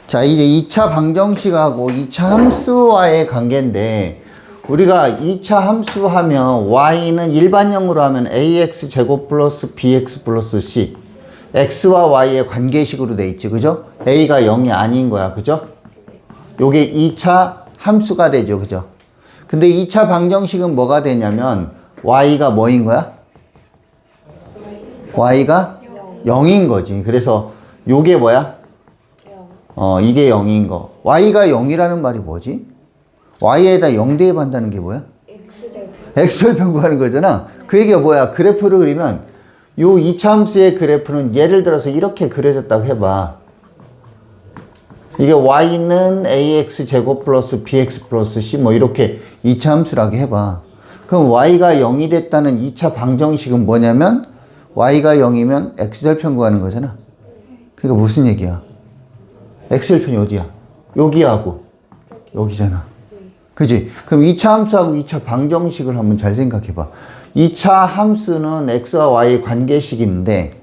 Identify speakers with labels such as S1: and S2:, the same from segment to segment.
S1: 자, 이제 2차 방정식하고 2차 함수와의 관계인데, 우리가 2차 함수 하면 y는 일반형으로 하면 ax 제곱 플러스 bx 플러스 c, x와 y의 관계식으로 돼 있지, 그죠? a가 0이 아닌 거야, 그죠? 요게 2차 함수가 되죠, 그죠? 근데 2차 방정식은 뭐가 되냐면 y가 뭐인 거야? y가 0인 거지. 그래서 요게 뭐야? 이게 0인 거. y가 0이라는 말이 뭐지? y에다 0 대입한다는 게 뭐야? x절편 구하는 거잖아. 그 얘기가 뭐야? 그래프를 그리면 요 2차 함수의 그래프는 예를 들어서 이렇게 그려졌다고 해봐. 이게 y는 ax 제곱 플러스 bx 플러스 c 뭐 이렇게 2차 함수라고 해봐. 그럼 y가 0이 됐다는 2차 방정식은 뭐냐면 y가 0이면 x절편 구하는 거잖아. 그러니까 무슨 얘기야? x절편이 어디야? 여기하고 여기잖아. 그지? 그럼 2차 함수하고 2차 방정식을 한번 잘 생각해 봐. 2차 함수는 x와 y의 관계식인데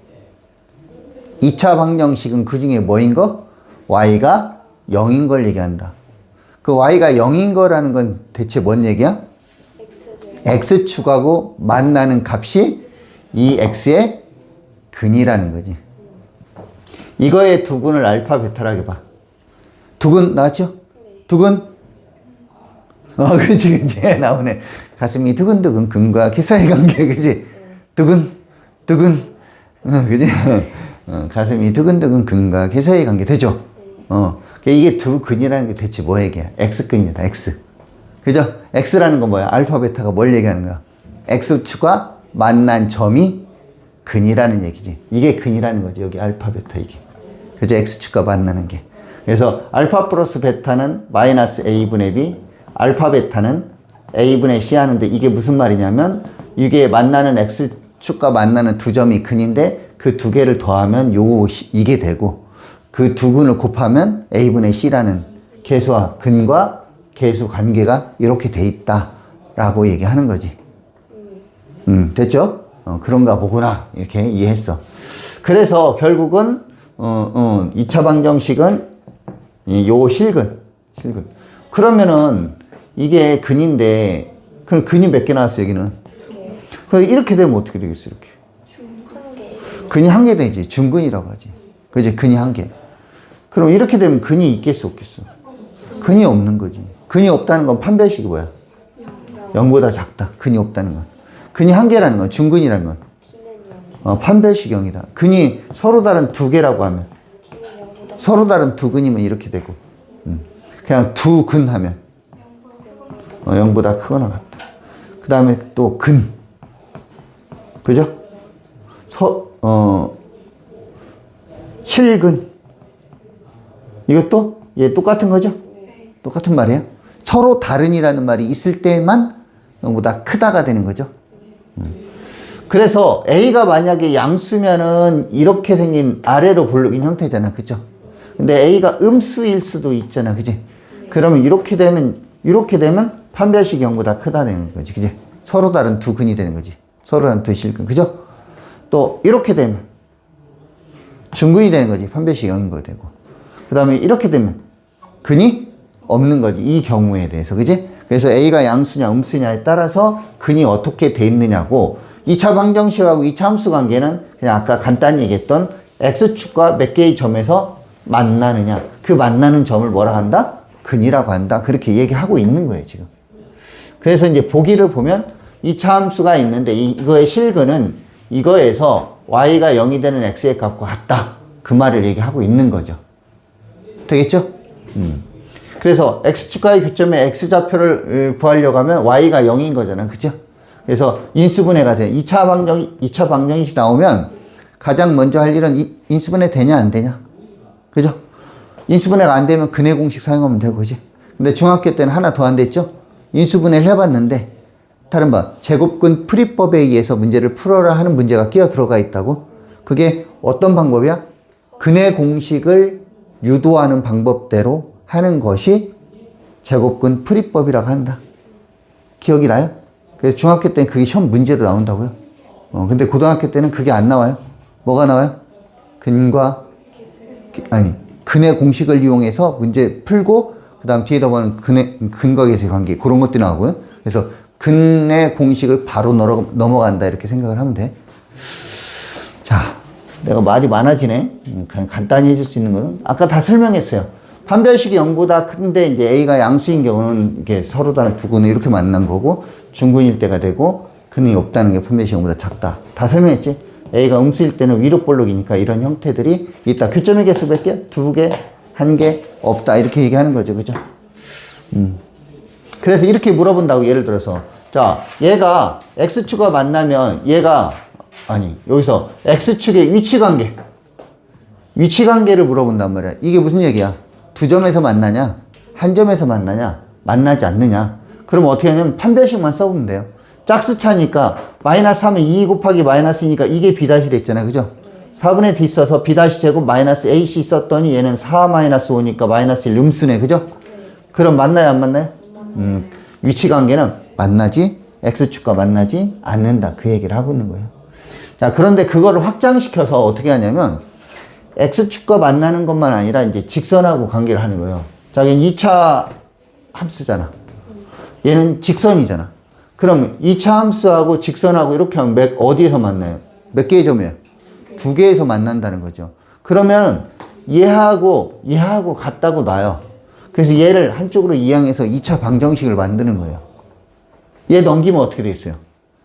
S1: 2차 방정식은 그 중에 뭐인 거? y가 0인 걸 얘기한다. 그 y가 0인 거라는 건 대체 뭔 얘기야? x축하고 만나는 값이 이 x의 근이라는 거지. 이거의 두근을 알파 베타라고 봐. 두근 나왔죠? 두근? 그렇지. 나오네. 가슴이 두근두근 근과 기사의 관계, 그지? 두근, 그지? 가슴이 두근두근 근과 기사의 관계 되죠? 이게 두근이라는 게 대체 뭐 얘기야? x근이다, x. 그죠? x라는 건 뭐야? 알파 베타가 뭘 얘기하는 거야? x축과 만난 점이 근이라는 얘기지. 이게 근이라는 거지. 여기 알파 베타 이게. 그죠? x축과 만나는 게. 그래서 알파 플러스 베타는 마이너스 a분의 b, 알파 베타는 a분의 c 하는데 이게 무슨 말이냐면 이게 만나는 x축과 만나는 두 점이 근인데 그 두 개를 더하면 이게 되고 그 두 근을 곱하면 a분의 c라는 계수와 근과 계수 관계가 이렇게 돼 있다라고 얘기하는 거지. 됐죠? 그런가 보구나 이렇게 이해했어. 그래서 결국은 2차 방정식은 요 실근. 그러면은 이게 근인데 그럼 근이 몇 개 나왔어 여기는? 그럼 이렇게 되면 어떻게 되겠어 이렇게? 근이 한 개 되지. 중근이라고 하지. 그지? 근이 한 개. 그럼 이렇게 되면 근이 있겠어 없겠어? 근이 없는 거지. 근이 없다는 건 판별식이 뭐야? 0보다 작다. 근이 없다는 건. 근이 한 개라는 건 중근이라는 건 판별식 0이다. 근이 서로 다른 두 개라고 하면 서로 다른 두 근이면 이렇게 되고 그냥 두 근 하면 0보다 크거나 같다. 그 다음에 또 근. 그죠? 실근. 이것도 얘 똑같은 거죠? 똑같은 말이에요. 서로 다른이라는 말이 있을 때만 0보다 크다가 되는 거죠. 그래서 A가 만약에 양수면은 이렇게 생긴 아래로 볼록인 형태잖아. 그죠? 근데 A가 음수일 수도 있잖아. 그지? 그러면 이렇게 되면 판별식 0보다 크다 되는 거지. 그지? 서로 다른 두 근이 되는 거지. 서로 다른 두 실근. 그죠? 또 이렇게 되면 중근이 되는 거지. 판별식 0인 거 되고. 그 다음에 이렇게 되면 근이 없는 거지. 이 경우에 대해서. 그지? 그래서 A가 양수냐 음수냐에 따라서 근이 어떻게 돼 있느냐고 2차 방정식하고 2차 함수 관계는 그냥 아까 간단히 얘기했던 x축과 몇 개의 점에서 만나느냐. 그 만나는 점을 뭐라 한다? 근이라고 한다. 그렇게 얘기하고 있는 거예요, 지금. 그래서 이제 보기를 보면 2차 함수가 있는데 이거의 실근은 이거에서 y가 0이 되는 x의 값과 같다. 그 말을 얘기하고 있는 거죠. 되겠죠? 그래서 x축과의 교점의 x좌표를 구하려고 하면 y가 0인 거잖아. 그죠? 그래서 인수분해가 돼. 2차 방정식이 나오면 가장 먼저 할 일은 인수분해 되냐 안 되냐. 그죠? 인수분해가 안 되면 근해 공식 사용하면 되고, 그지? 근데 중학교 때는 하나 더 안 됐죠? 인수분해를 해봤는데 다른 바 제곱근 풀이법에 의해서 문제를 풀어라 하는 문제가 끼어 들어가 있다고? 그게 어떤 방법이야? 근해 공식을 유도하는 방법대로 하는 것이 제곱근 풀이법이라고 한다. 기억이 나요? 그래서 중학교 때는 그게 시험 문제로 나온다고요. 근데 고등학교 때는 그게 안 나와요. 뭐가 나와요? 근과 근의 공식을 이용해서 문제 풀고 그 다음 뒤에다 보는 근과 계수의 관계 그런 것들이 나오고요. 그래서 근의 공식을 바로 넘어간다 이렇게 생각을 하면 돼. 자, 내가 말이 많아지네. 그냥 간단히 해줄 수 있는 거는 아까 다 설명했어요. 판별식이 0보다 큰데 이제 A가 양수인 경우는 이게 서로 다른 두 근이 이렇게 만난 거고 중근일 때가 되고 근이 없다는 게 판별식 0보다 작다. 다 설명했지? A가 음수일 때는 위로 볼록이니까 이런 형태들이 있다. 교점의 개수 몇 개? 2개, 1개, 없다. 이렇게 얘기하는 거죠. 그죠? 그래서 이렇게 물어본다고 예를 들어서 자, 얘가 X축과 만나면 얘가 여기서 X축의 위치관계를 물어본단 말이야. 이게 무슨 얘기야? 두 점에서 만나냐? 한 점에서 만나냐? 만나지 않느냐? 그럼 어떻게 하냐면 판별식만 써보면 돼요. 짝수차니까 마이너스 하면 2 곱하기 마이너스니까 이게 B' 됐잖아요. 그죠? 4분의 D 있어서 B' 제곱 마이너스 AC 썼더니 얘는 4 마이너스 5니까 마이너스 1 음수네. 그죠? 그럼 만나요? 안 만나요? 위치관계는 만나지 X축과 만나지 않는다. 그 얘기를 하고 있는 거예요. 자, 그런데 그거를 확장시켜서 어떻게 하냐면 X축과 만나는 것만 아니라 이제 직선하고 관계를 하는 거예요. 자, 얘는 2차 함수잖아. 얘는 직선이잖아. 그럼 2차 함수하고 직선하고 이렇게 하면 어디에서 만나요? 몇 개의 점이에요? 2개에서 만난다는 거죠. 그러면 얘하고 같다고 놔요. 그래서 얘를 한쪽으로 이항해서 2차 방정식을 만드는 거예요. 얘 넘기면 어떻게 되겠어요?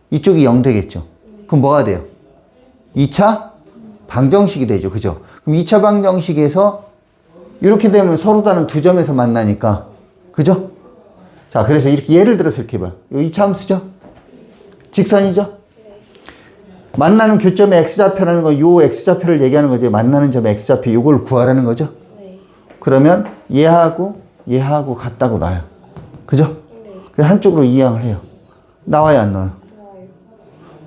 S1: 이쪽이 0 되겠죠. 그럼 뭐가 돼요? 2차 방정식이 되죠. 그죠? 그럼 2차 방정식에서 이렇게 되면 서로 다른 두 점에서 만나니까. 그죠? 자, 그래서 이렇게 예를 들어서 이렇게 봐요. 이 2차 함수죠? 직선이죠? 만나는 교점의 X좌표라는 거, 요 X좌표를 얘기하는 거죠. 만나는 점의 X좌표, 요걸 구하라는 거죠? 그러면 얘하고 같다고 놔요. 그죠? 그래서 한쪽으로 이항을 해요. 나와요, 안 나와요?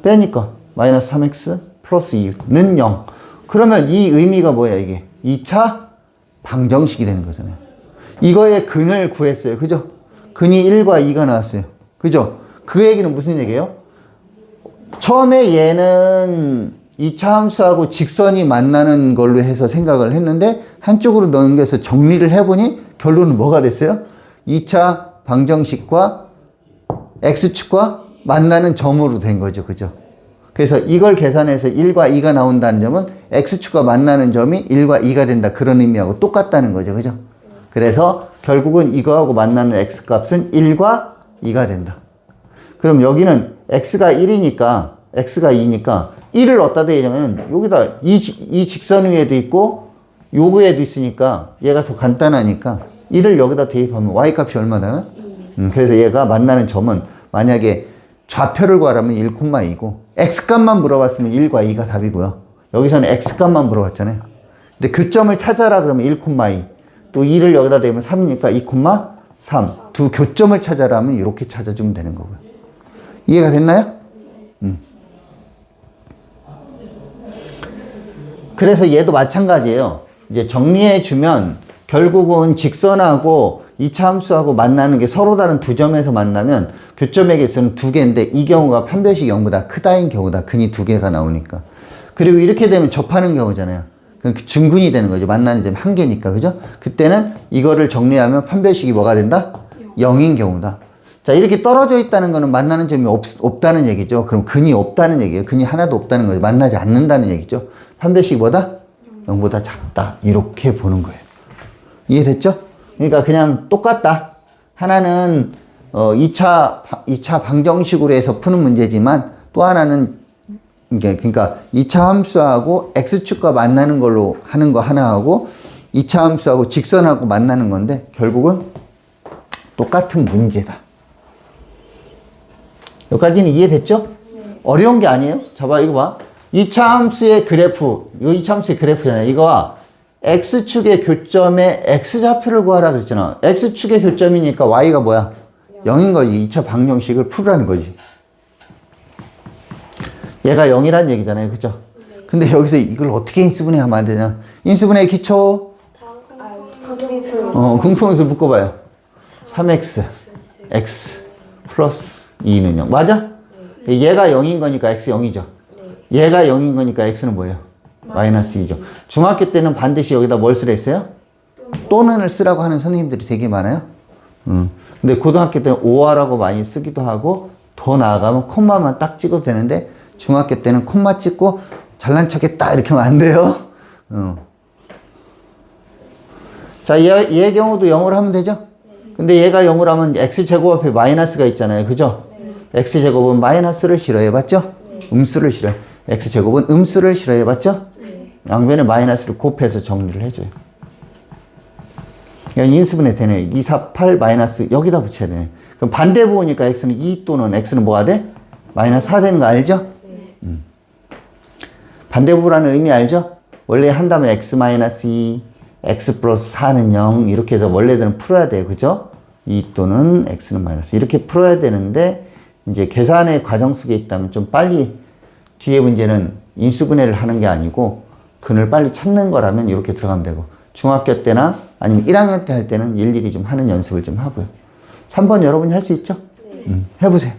S1: 빼니까 마이너스 3x 플러스 2는 0. 그러면 이 의미가 뭐야, 이게? 2차 방정식이 되는 거잖아요. 이거의 근을 구했어요. 그죠? 근이 1과 2가 나왔어요. 그죠? 그 얘기는 무슨 얘기예요? 처음에 얘는 2차 함수하고 직선이 만나는 걸로 해서 생각을 했는데 한쪽으로 넘겨서 정리를 해보니 결론은 뭐가 됐어요? 2차 방정식과 X축과 만나는 점으로 된 거죠. 그죠? 그래서 이걸 계산해서 1과 2가 나온다는 점은 X축과 만나는 점이 1과 2가 된다. 그런 의미하고 똑같다는 거죠. 그죠? 그래서 결국은 이거하고 만나는 X값은 1과 2가 된다. 그럼 여기는 X가 1이니까 X가 2니까 1을 어디다 대냐면 여기다 이 직선 위에도 있고 요거에도 있으니까 얘가 더 간단하니까 1을 여기다 대입하면 Y값이 얼마나? 그래서 얘가 만나는 점은 만약에 좌표를 구하라면 1,2고 X값만 물어봤으면 1과 2가 답이고요. 여기서는 X값만 물어봤잖아요. 근데 교점을 찾아라 그러면 1,2 또 2를 여기다 대면 3이니까 2,3 두 교점을 찾아라 하면 이렇게 찾아주면 되는 거고요. 이해가 됐나요? 그래서 얘도 마찬가지예요. 이제 정리해주면 결국은 직선하고 2차 함수하고 만나는 게 서로 다른 두 점에서 만나면 교점의 개수는 2개인데 이 경우가 판별식 0보다 크다인 경우다. 근이 2개가 나오니까. 그리고 이렇게 되면 접하는 경우잖아요. 중근이 되는 거죠. 만나는 점이 1개니까. 그죠? 그때는 이거를 정리하면 판별식이 뭐가 된다? 0인 경우다. 자, 이렇게 떨어져 있다는 거는 만나는 점이 없다는 얘기죠. 그럼 근이 없다는 얘기예요. 근이 하나도 없다는 거죠. 만나지 않는다는 얘기죠. 판별식이 뭐다? 0보다 작다. 이렇게 보는 거예요. 이해됐죠? 그러니까 그냥 똑같다. 하나는 2차 방정식으로 해서 푸는 문제지만 또 하나는 그러니까 2차 함수하고 X축과 만나는 걸로 하는 거 하나하고 2차 함수하고 직선하고 만나는 건데 결국은 똑같은 문제다. 여기까지는 이해됐죠? 네. 어려운 게 아니에요. 봐봐, 이거 봐. 2차 함수의 그래프, 이거 2차 함수의 그래프잖아요. 이거와 X축의 교점의 X좌표를 구하라 그랬잖아. X축의 교점이니까 Y가 뭐야? 0인 거지. 2차 방정식을 풀으라는 거지. 얘가 0이란 얘기잖아요. 그죠? 근데 여기서 이걸 어떻게 인수분해 하면 안 되냐? 인수분해 기초? 공통인수 묶어봐요. 3x, x 플러스 2는 0. 맞아? 얘가 0인 거니까 x 0이죠. 얘가 0인 거니까 x는 뭐예요? 마이너스 2죠. 중학교 때는 반드시 여기다 뭘 쓰라 했어요? 또는을 쓰라고 하는 선생님들이 되게 많아요. 근데 고등학교 때는 오화라고 많이 쓰기도 하고, 더 나아가면 콤마만 딱 찍어도 되는데, 중학교 때는 콤마 찍고 잘난 척했다 이렇게 하면 안 돼요. 자, 얘 경우도 0으로 하면 되죠? 근데 얘가 0으로 하면 x제곱 앞에 마이너스가 있잖아요. 그죠? x제곱은 마이너스를 싫어해봤죠? 음수를 싫어해. x제곱은 음수를 싫어해봤죠? 양변에 마이너스를 곱해서 정리를 해줘요. 인수분해 되네요. 2, 4, 8 마이너스 여기다 붙여야 되네. 그럼 반대 부호니까 x는 2 또는 x는 뭐가 돼? 마이너스 4 되는 거 알죠? 반대 부호라는 의미 알죠? 원래 한다면 x 마이너스 2, x 플러스 4는 0 이렇게 해서 원래대로 풀어야 돼요. 그죠? 2 또는 x는 마이너스 이렇게 풀어야 되는데 이제 계산의 과정 속에 있다면 좀 빨리 뒤에 문제는 인수분해를 하는 게 아니고 근을 빨리 찾는 거라면 이렇게 들어가면 되고 중학교 때나 아니면 1학년 때 할 때는 일일이 좀 하는 연습을 좀 하고요. 3번 여러분이 할 수 있죠? 해보세요.